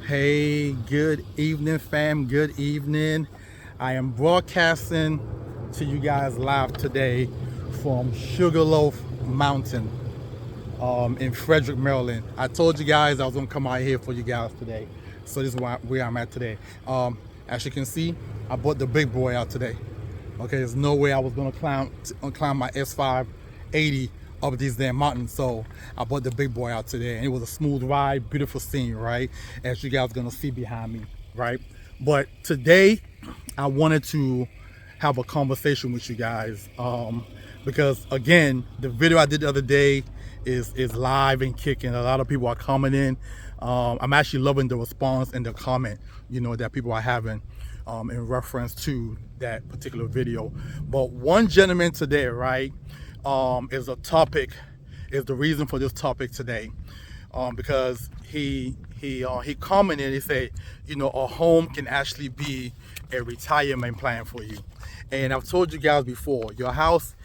Hey, good evening, fam. Good evening. I am broadcasting to you guys live today from Sugarloaf Mountain in Frederick, Maryland. I told you guys I was gonna come out here for you guys today, so this is where I'm at today. As you can see, I brought the big boy out today. Okay, there's no way I was gonna climb my S580 up these damn mountains, so I brought the big boy out today, and it was a smooth ride, beautiful scene, right? As you guys are gonna see behind me, right? But today, I wanted to have a conversation with you guys, because again, the video I did the other day is live and kicking. A lot of people are coming in. I'm actually loving the response and the comment, that people are having in reference to that particular video. But one gentleman today, right, is the reason for this topic today, because he commented. He said, a home can actually be a retirement plan for you. And I've told you guys before, your house,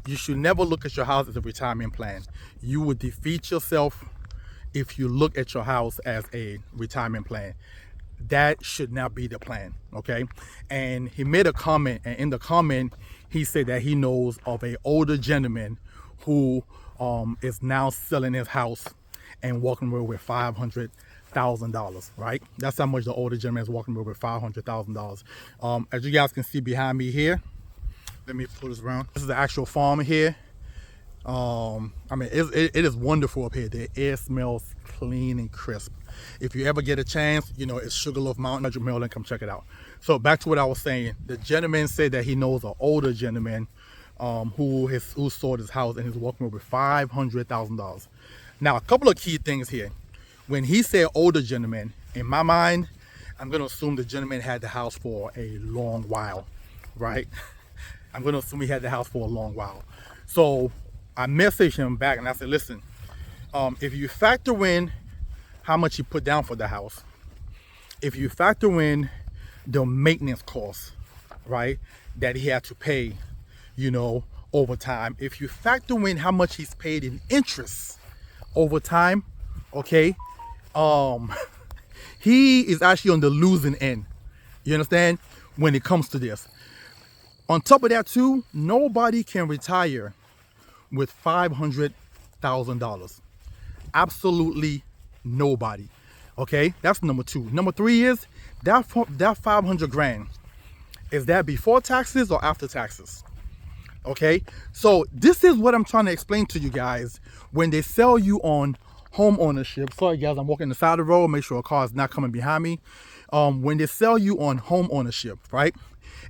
you should never look at your house as a retirement plan. You would defeat yourself if you look at your house as a retirement plan. That should not be the plan, okay? And he made a comment, and in the comment, he said that he knows of an older gentleman who is now selling his house and walking away with $500,000, right? That's how much the older gentleman is walking away with, $500,000. As you guys can see behind me here, let me pull this around. This is the actual farm here. It is wonderful up here. The air smells clean and crisp. If you ever get a chance, it's Sugarloaf Mountain, Maryland, come check it out. So back to what I was saying. The gentleman said that he knows an older gentleman who sold his house and is walking over $500,000. Now, a couple of key things here. When he said older gentleman, in my mind, I'm going to assume the gentleman had the house for a long while, right? I'm going to assume he had the house for a long while. So I messaged him back and I said, listen, if you factor in how much he put down for the house, if you factor in the maintenance costs, right, that he had to pay, over time, if you factor in how much he's paid in interest over time, okay, he is actually on the losing end. You understand? When it comes to this. On top of that too, nobody can retire with $500,000. Absolutely nobody. Okay, that's number two. Number three is that 500 grand. Is that before taxes or after taxes? Okay, so this is what I'm trying to explain to you guys. When they sell you on home ownership, sorry guys, I'm walking the side of the road, make sure a car is not coming behind me. When they sell you on home ownership, right,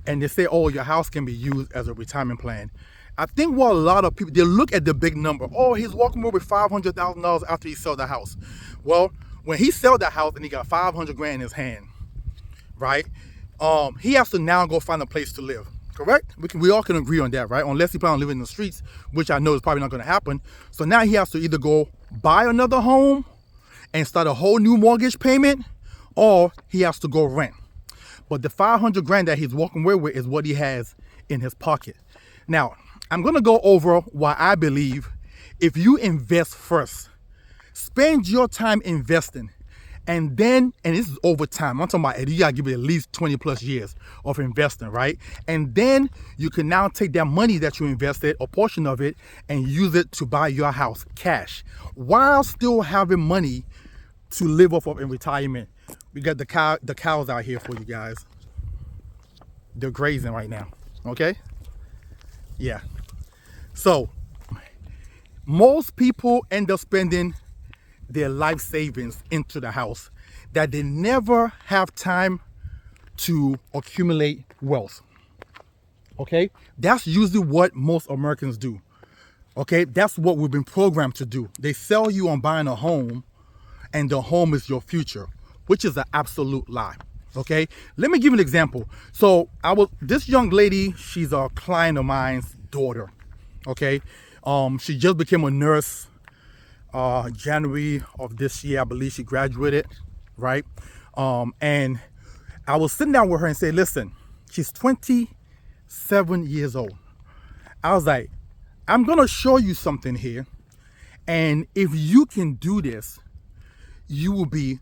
and they say, oh, your house can be used as a retirement plan, I think what a lot of people, they look at the big number. Oh, he's walking away with $500,000 after he sold the house. Well, when he sold that house and he got 500 grand in his hand, right, he has to now go find a place to live. Correct? We all can agree on that, right? Unless he plans on living in the streets, which I know is probably not going to happen. So now he has to either go buy another home and start a whole new mortgage payment, or he has to go rent. But the 500 grand that he's walking away with is what he has in his pocket. Now, I'm going to go over why I believe if you invest first, spend your time investing, and this is over time. I'm talking about, you got to give it at least 20 plus years of investing, right? And then you can now take that money that you invested, a portion of it, and use it to buy your house cash while still having money to live off of in retirement. We got the cows out here for you guys. They're grazing right now, okay? Yeah. So most people end up spending their life savings into the house that they never have time to accumulate wealth. Okay? That's usually what most Americans do. Okay? That's what we've been programmed to do. They sell you on buying a home and the home is your future, which is an absolute lie. Okay? Let me give you an example. So this young lady, she's a client of mine's daughter. Okay? She just became a nurse January of this year. I believe she graduated, right? And I was sitting down with her and say, listen, she's 27 years old. I was like, I'm going to show you something here. And if you can do this, you will be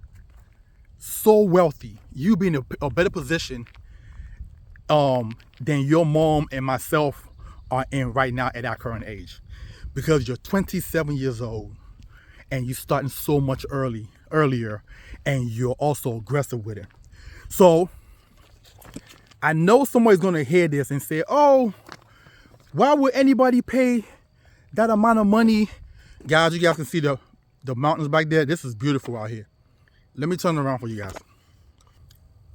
so wealthy. You be in a better position than your mom and myself are in right now at our current age, because you're 27 years old and you're starting so much earlier, and you're also aggressive with it. So I know somebody's gonna hear this and say, oh, why would anybody pay that amount of money? Guys, you guys can see the mountains back there. This is beautiful out here. Let me turn around for you guys.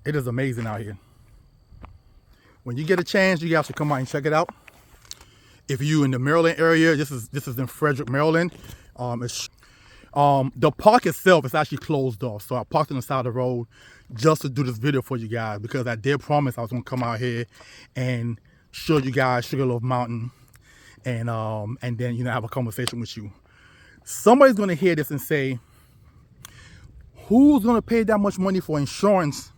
It is amazing out here. When you get a chance, you guys should come out and check it out. If you in the Maryland area, this is in Frederick, Maryland. The park itself is actually closed off, so I parked on the side of the road just to do this video for you guys, because I did promise I was gonna come out here and show you guys Sugarloaf Mountain, and then have a conversation with you. Somebody's gonna hear this and say, who's gonna pay that much money for insurance?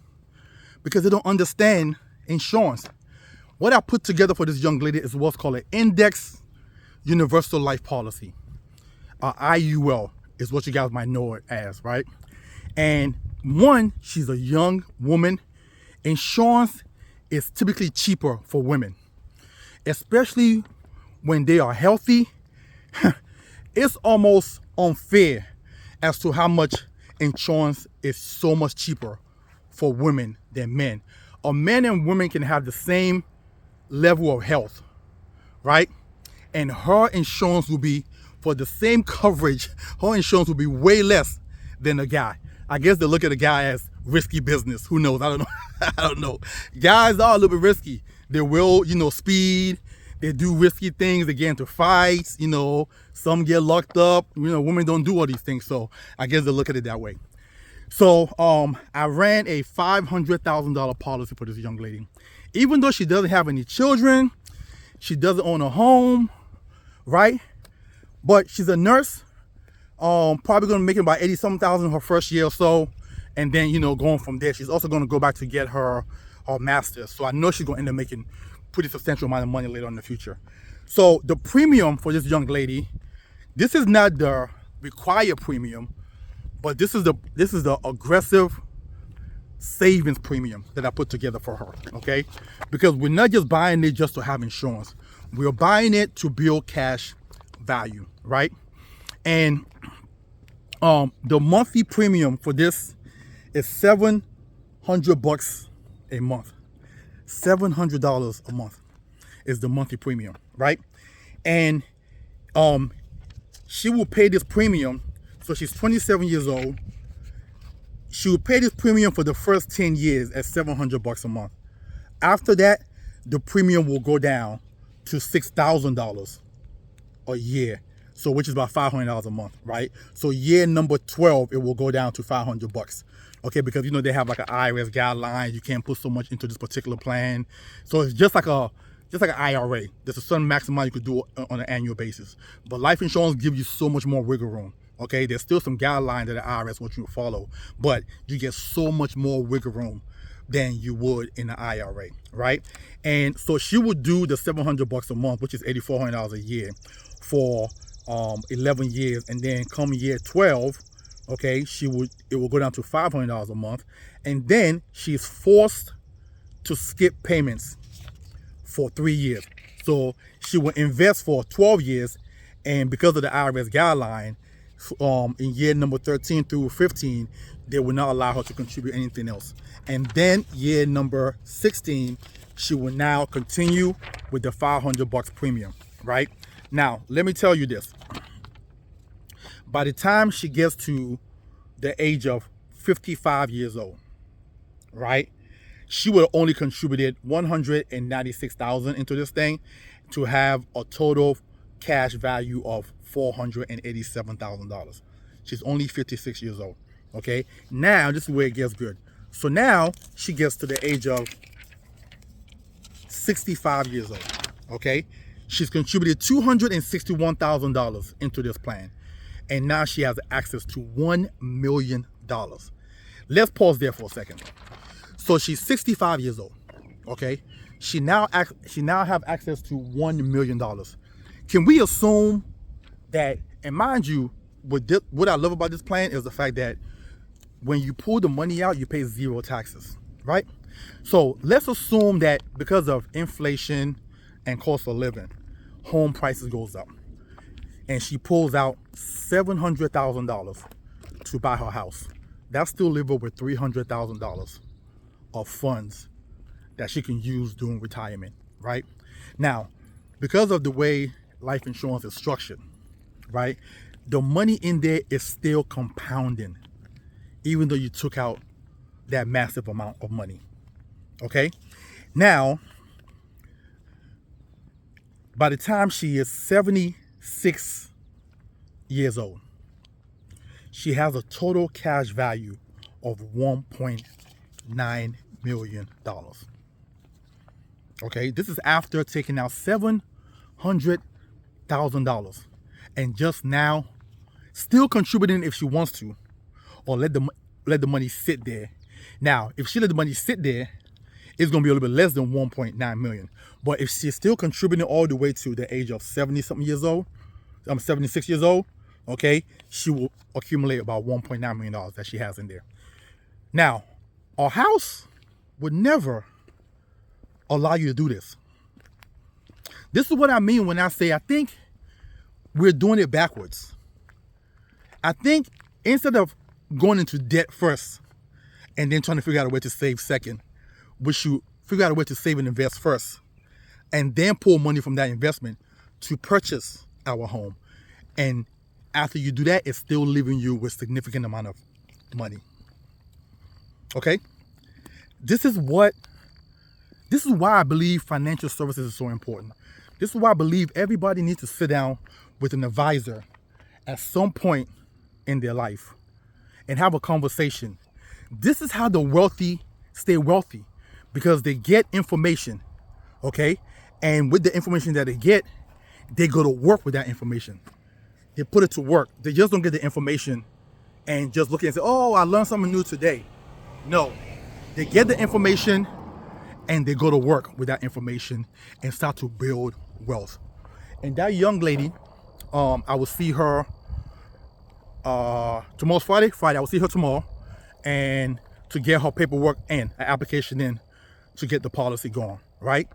Because they don't understand insurance. What I put together for this young lady is what's called an Index Universal Life Policy. IUL is what you guys might know it as, right? And one, she's a young woman. Insurance is typically cheaper for women, especially when they are healthy. It's almost unfair as to how much insurance is so much cheaper for women than men. A man and women can have the same level of health, right? And her insurance will be, for the same coverage, her insurance will be way less than a guy. I guess they look at a guy as risky business. Who knows? I don't know. I don't know. Guys are a little bit risky. They will, speed. They do risky things. They get into fights. Some get locked up. Women don't do all these things. So I guess they look at it that way. So I ran a $500,000 policy for this young lady. Even though she doesn't have any children, she doesn't own a home, right? But she's a nurse, probably gonna make it about 80-something thousand her first year or so. And then, going from there, she's also gonna go back to get her master's. So I know she's gonna end up making pretty substantial amount of money later on in the future. So the premium for this young lady, this is not the required premium, but this is the aggressive savings premium that I put together for her, okay? Because we're not just buying it just to have insurance. We're buying it to build cash value, right? And the monthly premium for this is $700 a month. $700 a month is the monthly premium, right? And she will pay this premium. So she's 27 years old. She will pay this premium for the first 10 years at $700 a month. After that, the premium will go down to $6,000 a year. So which is about $500 a month, right? So year number 12, it will go down to $500. Okay, because they have like an IRS guideline. You can't put so much into this particular plan. So it's just like an IRA. There's a certain maximum you could do on an annual basis. But life insurance gives you so much more wiggle room. Okay, there's still some guidelines that the IRS wants you to follow, but you get so much more wiggle room than you would in an IRA, right? And so she would do the $700 a month, which is $8,400 a year, for 11 years, and then come year 12, okay, it will go down to $500 a month, and then she's forced to skip payments for 3 years. So she will invest for 12 years, and because of the IRS guideline, in year number 13 through 15, they will not allow her to contribute anything else. And then year number 16, she will now continue with the $500 premium, right? Now, let me tell you this. By the time she gets to the age of 55 years old, right, she would have only contributed $196,000 into this thing to have a total cash value of $487,000. She's only 56 years old. Okay, now this is where it gets good. So now she gets to the age of 65 years old. Okay, she's contributed $261,000 into this plan, and now she has access to $1 million. Let's pause there for a second. So she's 65 years old. Okay, she now have access to $1 million. Can we assume that, and mind you, what I love about this plan is the fact that when you pull the money out, you pay 0 taxes, right? So let's assume that because of inflation and cost of living, home prices goes up, and she pulls out $700,000 to buy her house. That still leave her with $300,000 of funds that she can use during retirement, right? Now, because of the way life insurance is structured, right, the money in there is still compounding, even though you took out that massive amount of money, okay? Now, by the time she is 76 years old, she has a total cash value of $1.9 million. Okay, this is after taking out $700,000 and just now still contributing if she wants to, or let the money sit there. Now, if she let the money sit there, it's going to be a little bit less than 1.9 million. But if she's still contributing all the way to the age of 70-something years old, 76 years old, okay, she will accumulate about $1.9 million that she has in there. Now, our house would never allow you to do this. This is what I mean when I say I think we're doing it backwards. I think instead of going into debt first and then trying to figure out a way to save second, we should figure out a way to save and invest first and then pull money from that investment to purchase our home. And after you do that, it's still leaving you with significant amount of money. Okay? This is why I believe financial services is so important. This is why I believe everybody needs to sit down with an advisor at some point in their life and have a conversation. This is how the wealthy stay wealthy, because they get information, okay? And with the information that they get, they go to work with that information. They put it to work. They just don't get the information and just look and say, oh, I learned something new today. No, they get the information and they go to work with that information and start to build wealth. And that young lady, I will see her tomorrow's Friday, I will see her tomorrow, and to get her paperwork and an application in to get the policy going, right?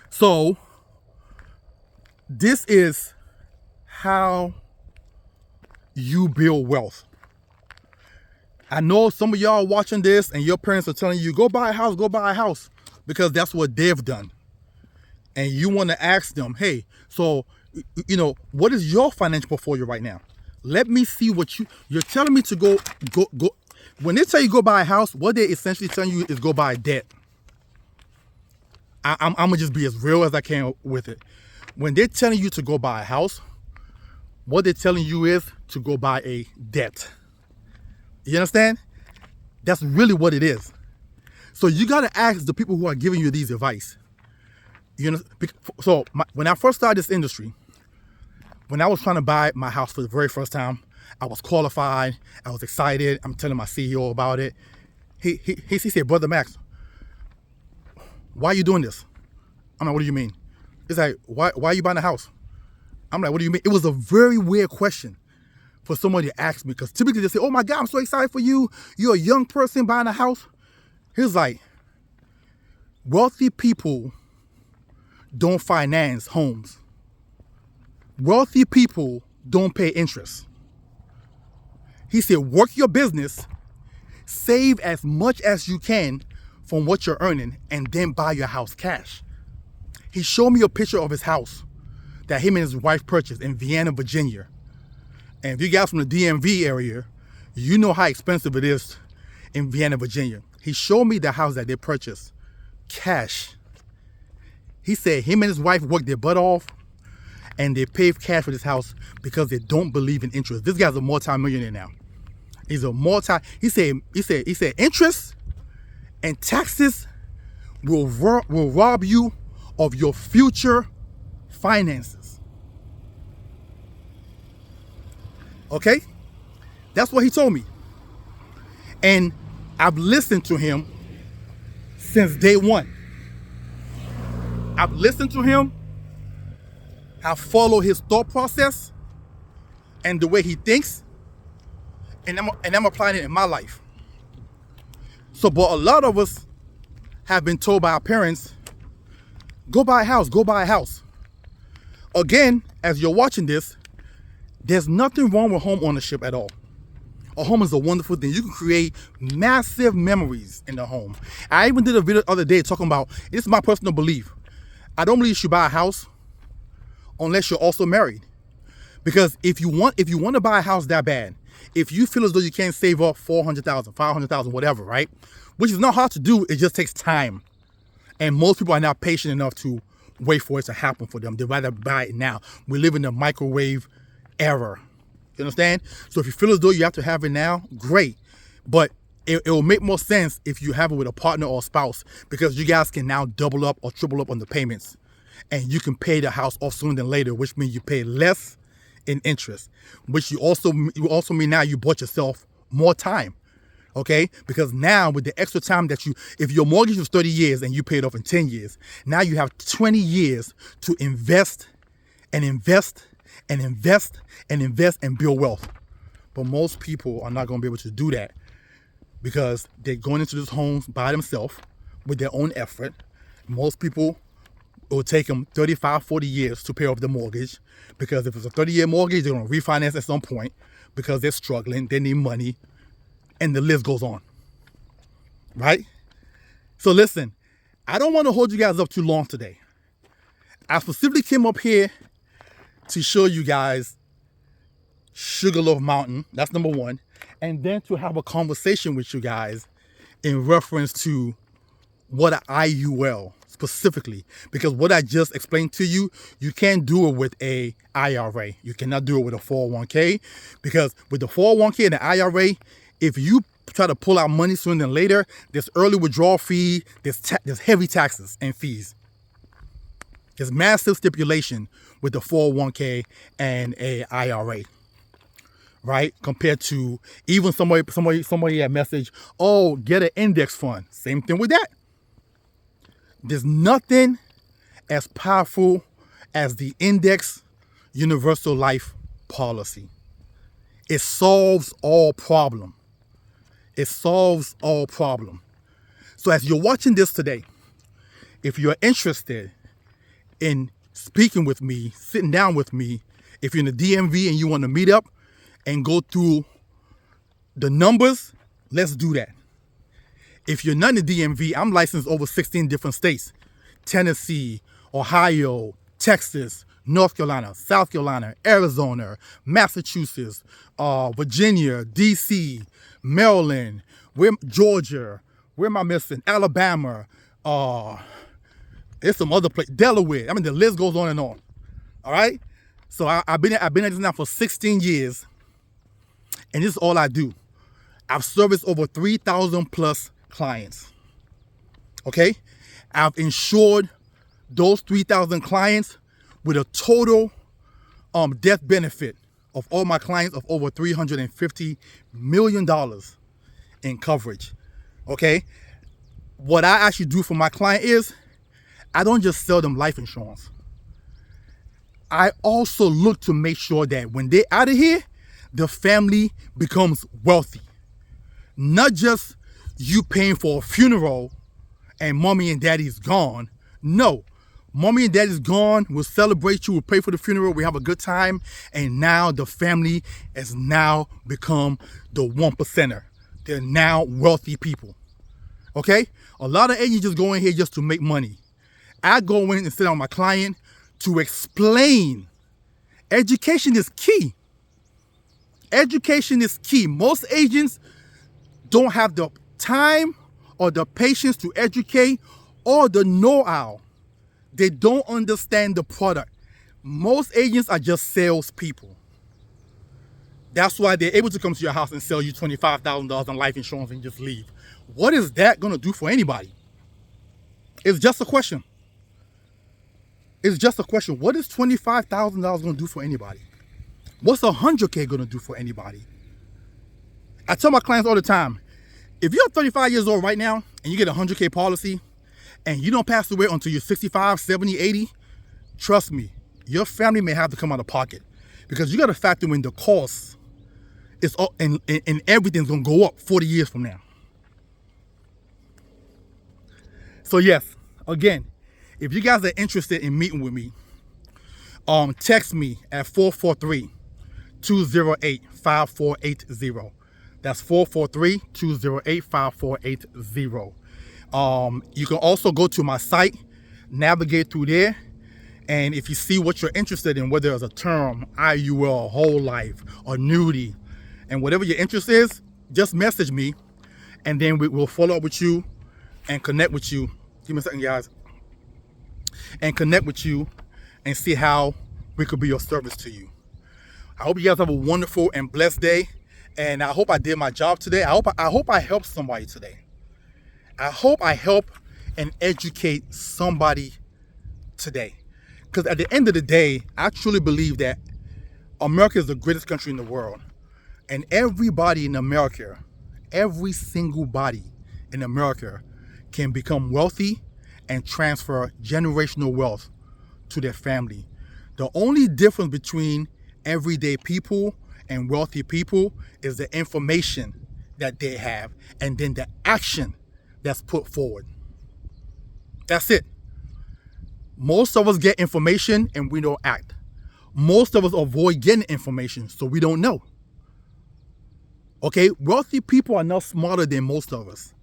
So this is how you build wealth. I know some of y'all watching this and your parents are telling you, go buy a house, because that's what they've done. And you want to ask them, hey, so, what is your financial portfolio right now? Let me see what you're telling me to go. When they tell you go buy a house, what they're essentially telling you is go buy debt. I'm going to just be as real as I can with it. When they're telling you to go buy a house, what they're telling you is to go buy a debt. You understand? That's really what it is. So you got to ask the people who are giving you these advice. So when I first started this industry, when I was trying to buy my house for the very first time, I was qualified. I was excited. I'm telling my CEO about it. He said, Brother Max, why are you doing this? I'm like, what do you mean? He's like, why are you buying a house? I'm like, what do you mean? It was a very weird question for somebody to ask me, because typically they say, oh my God, I'm so excited for you. You're a young person buying a house. He's like, wealthy people don't finance homes. Wealthy people don't pay interest. He said, work your business, save as much as you can from what you're earning, and then buy your house cash. He showed me a picture of his house that him and his wife purchased in Vienna, Virginia. And if you guys from the DMV area, you know how expensive it is in Vienna, Virginia. He showed me the house that they purchased cash. He said him and his wife worked their butt off and they paid cash for this house because they don't believe in interest. This guy's a multi-millionaire now. He's a he said interest and taxes will rob you of your future finances. Okay? That's what he told me. And I've listened to him since day one. I've listened to him. I follow his thought process and the way he thinks. and I'm applying it in my life. So, but a lot of us have been told by our parents, go buy a house, go buy a house. Again, as you're watching this, there's nothing wrong with home ownership at all. A home is a wonderful thing. You can create massive memories in the home. I even did a video the other day talking about, this is my personal belief. I don't believe you should buy a house unless you're also married. Because if you want to buy a house that bad, if you feel as though you can't save up $400,000, $500,000, whatever, right? Which is not hard to do, it just takes time. And most people are not patient enough to wait for it to happen for them. They'd rather buy it now. We live in the microwave era. You understand? So if you feel as though you have to have it now, great. But it will make more sense if you have it with a partner or a spouse, because you guys can now double up or triple up on the payments. And you can pay the house off sooner than later, which means you pay less in interest, which you also mean now you bought yourself more time. Okay? Because now with the extra time that if your mortgage was 30 years and you paid off in 10 years, now you have 20 years to invest and invest and invest and invest and build wealth. But most people are not going to be able to do that because they're going into these homes by themselves with their own effort. Most people, it will take them 35, 40 years to pay off the mortgage, because if it's a 30-year mortgage, they're going to refinance at some point because they're struggling, they need money, and the list goes on, right? So listen, I don't want to hold you guys up too long today. I specifically came up here to show you guys Sugarloaf Mountain. That's number one. And then to have a conversation with you guys in reference to what an IUL specifically. Because what I just explained to you, you can't do it with a IRA. You cannot do it with a 401k. Because with the 401k and the IRA, if you try to pull out money sooner than later, there's early withdrawal fee, there's heavy taxes and fees. There's massive stipulation with the 401k and a IRA, right? Compared to even somebody had message, oh, get an index fund. Same thing with that. There's nothing as powerful as the index universal life policy. It solves all problem. It solves all problem. So as you're watching this today, if you're interested in speaking with me, sitting down with me, if you're in the DMV and you want to meet up and go through the numbers, let's do that. If you're not in the DMV, I'm licensed over 16 different states: Tennessee, Ohio, Texas, North Carolina, South Carolina, Arizona, Massachusetts, Virginia, DC, Maryland, Georgia, where am I missing? Alabama, there's some other place, Delaware. I mean, the list goes on and on. All right? So I've been at this now for 16 years, and this is all I do. I've serviced over 3,000 plus clients. Okay? I've insured those 3,000 clients with a total death benefit of all my clients of over $350 million in coverage. Okay? What I actually do for my client is, I don't just sell them life insurance. I also look to make sure that when they're out of here, the family becomes wealthy. Not just you paying for a funeral and mommy and daddy's gone. No, mommy and daddy's gone. We'll celebrate you. We'll pay for the funeral. We have a good time. And now the family has now become the 1%er. They're now wealthy people. Okay? A lot of agents just go in here just to make money. I go in and sit down with my client to explain. Education is key. Education is key. Most agents don't have the time or the patience to educate or the know-how. They don't understand the product. Most agents are just salespeople. That's why they're able to come to your house and sell you $25,000 on life insurance and just leave. What is that going to do for anybody? It's just a question. It's just a question. What is $25,000 going to do for anybody? What's $100K going to do for anybody? I tell my clients all the time, if you're 35 years old right now and you get a $100K policy and you don't pass away until you're 65, 70, 80, trust me, your family may have to come out of pocket, because you got to factor in the costs it's all, and everything's gonna go up 40 years from now. So yes, again, if you guys are interested in meeting with me, text me at 443-208-5480. That's 443-208-5480. You can also go to my site, navigate through there, and if you see what you're interested in, whether it's a term, IUL, whole life, or annuity, and whatever your interest is, just message me, and then we'll follow up with you and connect with you. Give me a second, guys. And connect with you and see how we could be of service to you. I hope you guys have a wonderful and blessed day. And I hope I did my job today. I hope I helped somebody today. I hope I help and educate somebody today. Because at the end of the day, I truly believe that America is the greatest country in the world. And everybody in America, every single body in America can become wealthy and transfer generational wealth to their family. The only difference between everyday people and wealthy people is the information that they have and then the action that's put forward. That's it. Most of us get information and we don't act. Most of us avoid getting information, so we don't know. Okay, wealthy people are not smarter than most of us.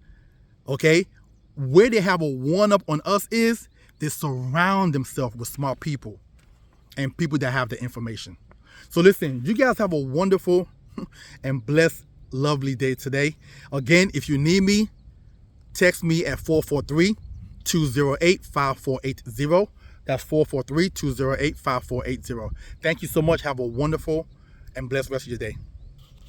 Okay, where they have a one-up on us is they surround themselves with smart people and people that have the information. So listen, you guys have a wonderful and blessed, lovely day today. Again, if you need me, text me at 443-208-5480. That's 443-208-5480. Thank you so much. Have a wonderful and blessed rest of your day.